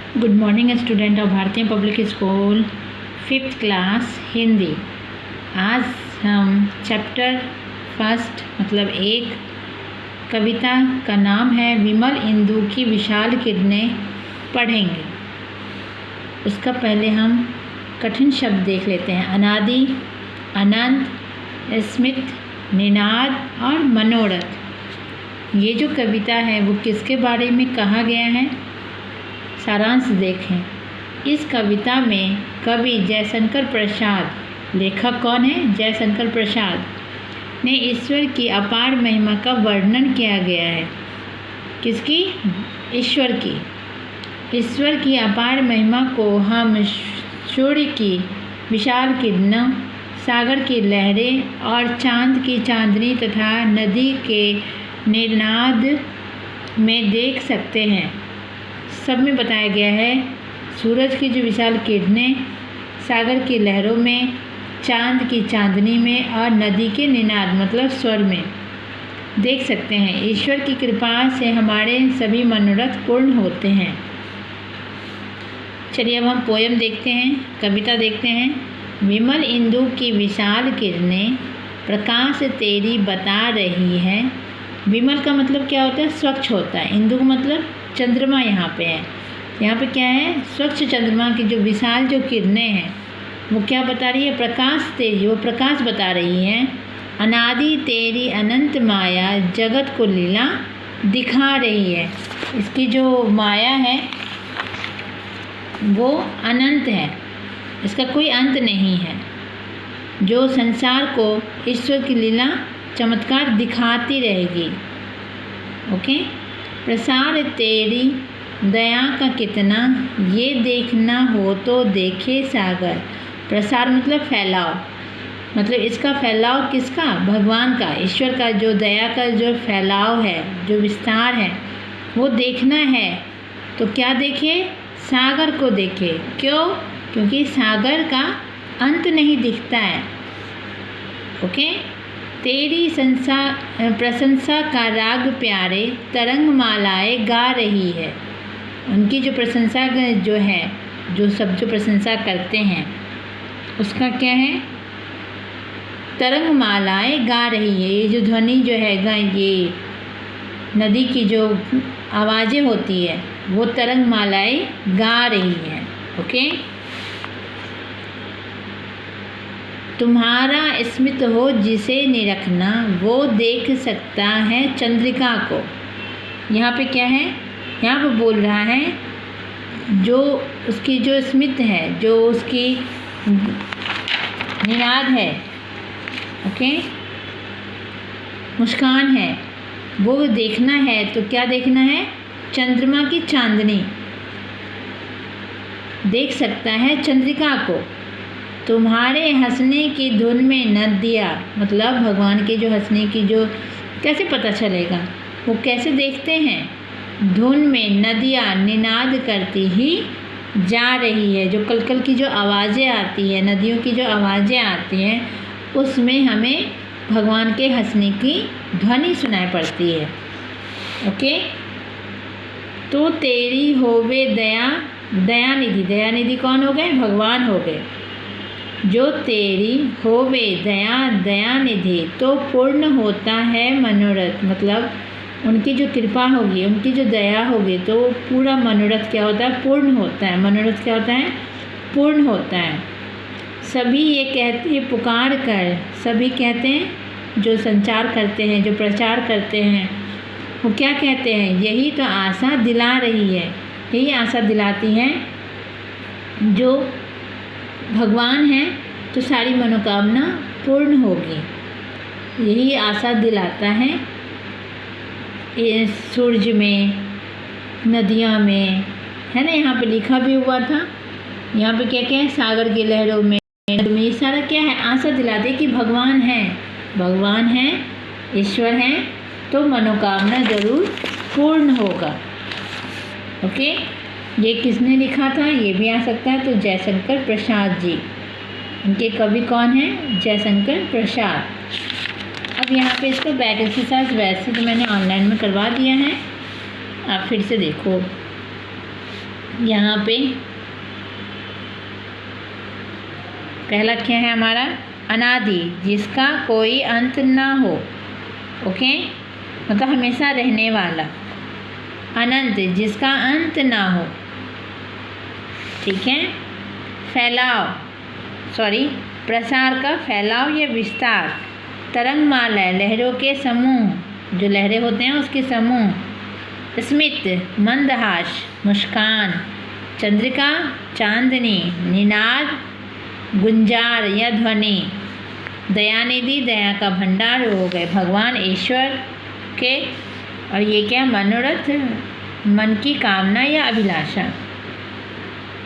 Good morning student of भारतीय public school 5th class Hindi. आज हम चैप्टर फर्स्ट मतलब एक कविता का नाम है विमल इंदु की विशाल किरणें पढ़ेंगे। उसका पहले हम कठिन शब्द देख लेते हैं। अनादि, अनंत, स्मित, निनाद और मनोरथ। ये जो कविता है वो किसके बारे में कहा गया है? सारांश देखें। इस कविता में कवि जयशंकर प्रसाद, लेखक कौन है? जयशंकर प्रसाद ने ईश्वर की अपार महिमा का वर्णन किया गया है। किसकी? ईश्वर की। ईश्वर की अपार महिमा को हम सूर्य की विशाल किरणों, सागर की लहरें और चांद की चांदनी तथा नदी के निनाद में देख सकते हैं। सब में बताया गया है सूरज की जो विशाल किरणें, सागर की लहरों में, चांद की चांदनी में और नदी के निनाद मतलब स्वर में देख सकते हैं। ईश्वर की कृपा से हमारे सभी मनोरथ पूर्ण होते हैं। चलिए अब हम पोयम देखते हैं, कविता देखते हैं। विमल इंदु की विशाल किरणें प्रकाश तेरी बता रही है। विमल का मतलब क्या होता है? स्वच्छ होता है। इंदु का मतलब चंद्रमा यहाँ पे है। यहाँ पे क्या है? स्वच्छ चंद्रमा की जो विशाल जो किरणें हैं वो क्या बता रही है? प्रकाश तेरी, वो प्रकाश बता रही है। अनादि तेरी अनंत माया जगत को लीला दिखा रही है। इसकी जो माया है वो अनंत है, इसका कोई अंत नहीं है, जो संसार को ईश्वर की लीला चमत्कार दिखाती रहेगी। ओके। प्रसार तेरी दया का कितना, ये देखना हो तो देखे सागर। प्रसार मतलब फैलाव, मतलब इसका फैलाव किसका? भगवान का, ईश्वर का जो दया का जो फैलाव है, जो विस्तार है वो देखना है। तो क्या देखे? सागर को देखे। क्यों? क्योंकि सागर का अंत नहीं दिखता है। ओके। तेरी प्रशंसा का राग प्यारे तरंग मालाएँ गा रही है। उनकी जो प्रशंसा जो है, जो सब जो प्रशंसा करते हैं उसका क्या है? तरंग मालाएँ गा रही है। ये जो ध्वनि जो है, ये नदी की जो आवाज़ें होती है वो तरंग मालाएँ गा रही है। ओके। तुम्हारा स्मित हो जिसे निरखना, वो देख सकता है चंद्रिका को। यहाँ पे क्या है? यहाँ पे बोल रहा है जो उसकी जो स्मित है, जो उसकी निनाद है, ओके, मुस्कान है, वो देखना है। तो क्या देखना है? चंद्रमा की चांदनी देख सकता है चंद्रिका को। तुम्हारे हंसने की धुन में नदियाँ, मतलब भगवान के जो हंसने की जो कैसे पता चलेगा? वो कैसे देखते हैं? धुन में नदियाँ निनाद करती ही जा रही है। जो कलकल की जो आवाज़ें आती है, नदियों की जो आवाज़ें आती हैं उसमें हमें भगवान के हंसने की ध्वनि सुनाई पड़ती है। ओके। तो तेरी होवे दया, दयानिधि, दयानिधि कौन हो गए? भगवान हो गए। जो तेरी होवे दया, दयानिधि, तो पूर्ण होता है मनोरथ, मतलब उनकी जो कृपा होगी, उनकी जो दया होगी तो पूरा मनोरथ क्या होता है? पूर्ण होता है। मनोरथ क्या होता है? पूर्ण होता है। सभी ये कहते हैं पुकार कर, सभी कहते हैं जो संचार करते हैं, जो प्रचार करते हैं, वो क्या कहते हैं? यही तो आशा दिला रही है, यही आशा दिलाती हैं। जो भगवान हैं तो सारी मनोकामना पूर्ण होगी, यही आशा दिलाता है। इस सूरज में, नदियाँ में, है ना, यहाँ पे लिखा भी हुआ था। यहाँ पे क्या क्या है? सागर की लहरों में, ये सारा क्या है? आशा दिलाते कि भगवान हैं, भगवान हैं, ईश्वर हैं, तो मनोकामना ज़रूर पूर्ण होगा। ओके। ये किसने लिखा था? ये भी आ सकता है। तो जयशंकर प्रसाद जी, उनके कवि कौन हैं? जयशंकर प्रसाद। अब यहाँ पे इसका बैक एक्सरसाइज वैसे तो मैंने ऑनलाइन में करवा दिया है, आप फिर से देखो। यहाँ पे पहला क्या है हमारा, अनादि जिसका कोई अंत ना हो। ओके, मतलब हमेशा रहने वाला। अनंत जिसका अंत ना हो। ठीक है। फैलाव, प्रसार का फैलाव या विस्तार। तरंगमाला लहरों के समूह, जो लहरें होते हैं उसके समूह। स्मित मंदहास मुस्कान। चंद्रिका चांदनी। निनाद गुंजार या ध्वनि। दयानिधि दया का भंडार हो गए भगवान ईश्वर के। और ये क्या, मनोरथ मन की कामना या अभिलाषा।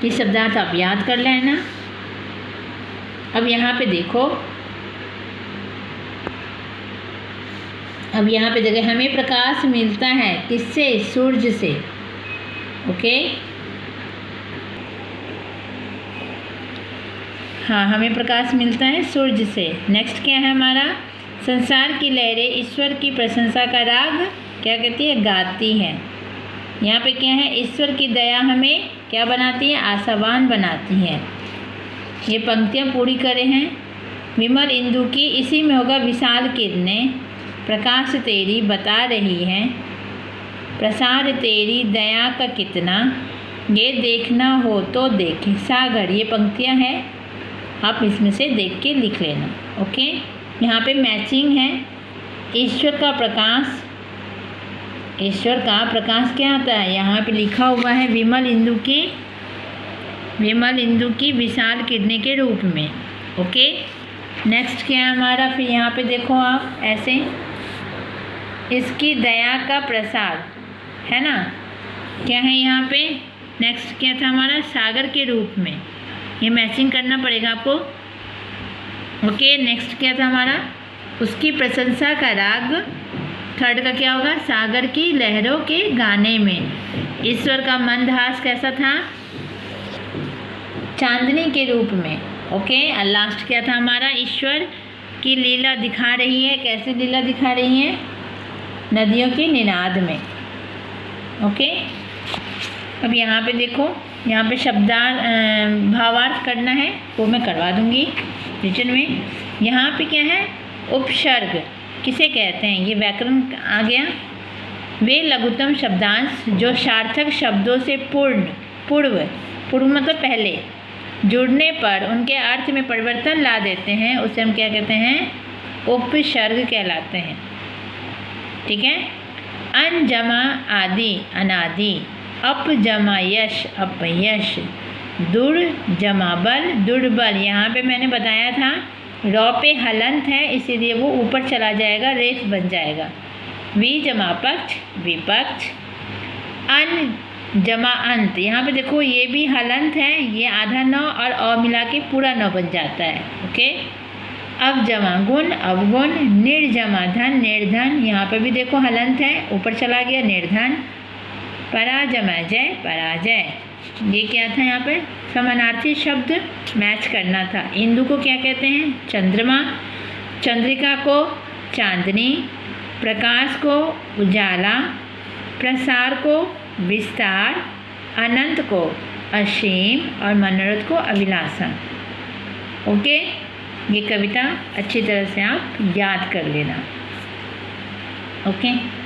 ये शब्दार्थ आप याद कर लेना। अब यहाँ पे देखो, अब यहाँ पे देखो, हमें प्रकाश मिलता है किससे, सूर्य से। ओके, हाँ, हमें प्रकाश मिलता है सूर्य से। नेक्स्ट क्या है हमारा, संसार की लहरें ईश्वर की प्रशंसा का राग क्या कहती है, गाती है। यहाँ पे क्या है, ईश्वर की दया हमें क्या बनाती है, आशावान बनाती है। ये पंक्तियाँ पूरी करे हैं। विमल इंदु की इसी में होगा, विशाल किरणें प्रकाश तेरी बता रही हैं। प्रसार तेरी दया का कितना, ये देखना हो तो देखे सागर। ये पंक्तियाँ हैं, आप इसमें से देख के लिख लेना। ओके, यहाँ पे मैचिंग है। ईश्वर का प्रकाश, ईश्वर का प्रकाश क्या आता है, यहाँ पे लिखा हुआ है विमल इंदु की विशाल किरणें के रूप में। ओके, नेक्स्ट क्या है हमारा, फिर यहाँ पे देखो आप ऐसे, इसकी दया का प्रसार है ना, क्या है यहाँ पे। नेक्स्ट क्या था हमारा, सागर के रूप में। ये मैचिंग करना पड़ेगा आपको। ओके, नेक्स्ट क्या था हमारा, उसकी प्रशंसा का राग। थर्ड का क्या होगा, सागर की लहरों के गाने में। ईश्वर का मंदहास कैसा था, चांदनी के रूप में। ओके, और लास्ट क्या था हमारा, ईश्वर की लीला दिखा रही है। कैसे लीला दिखा रही है, नदियों के निनाद में। ओके, अब यहाँ पे देखो, यहाँ पे भावार्थ करना है, वो मैं करवा दूँगी रिटन में। यहाँ पे क्या है, उपसर्ग किसे कहते हैं, ये व्याकरण आ गया। वे लघुत्तम शब्दांश जो सार्थक शब्दों से पूर्व मतलब पहले जुड़ने पर उनके अर्थ में परिवर्तन ला देते हैं, उसे हम क्या कहते हैं, उपसर्ग कहलाते हैं। ठीक है। अन जमा आदि अनादि। अप जमा यश अपयश। दुर जमा बल दुर्बल। यहाँ पे मैंने बताया था रॉ पे हलंत है, इसीलिए वो ऊपर चला जाएगा, रेफ बन जाएगा। वी जमा पक्ष विपक्ष। अन जमा अंत, यहाँ पे देखो ये भी हलंत है, ये आधा नौ और अ मिला के पूरा नौ बन जाता है। ओके, अब जमा गुण अवगुण। निर्जमा धन निर्धन, यहाँ पे भी देखो हलंत है, ऊपर चला गया निर्धन। पराजमा जय पराजय। ये क्या था, यहाँ पे समानार्थी शब्द मैच करना था। इंदु को क्या कहते हैं, चंद्रमा। चंद्रिका को चांदनी। प्रकाश को उजाला। प्रसार को विस्तार। अनंत को असीम और मनोरथ को अभिलाषा। ओके, ये कविता अच्छी तरह से आप याद कर लेना। ओके।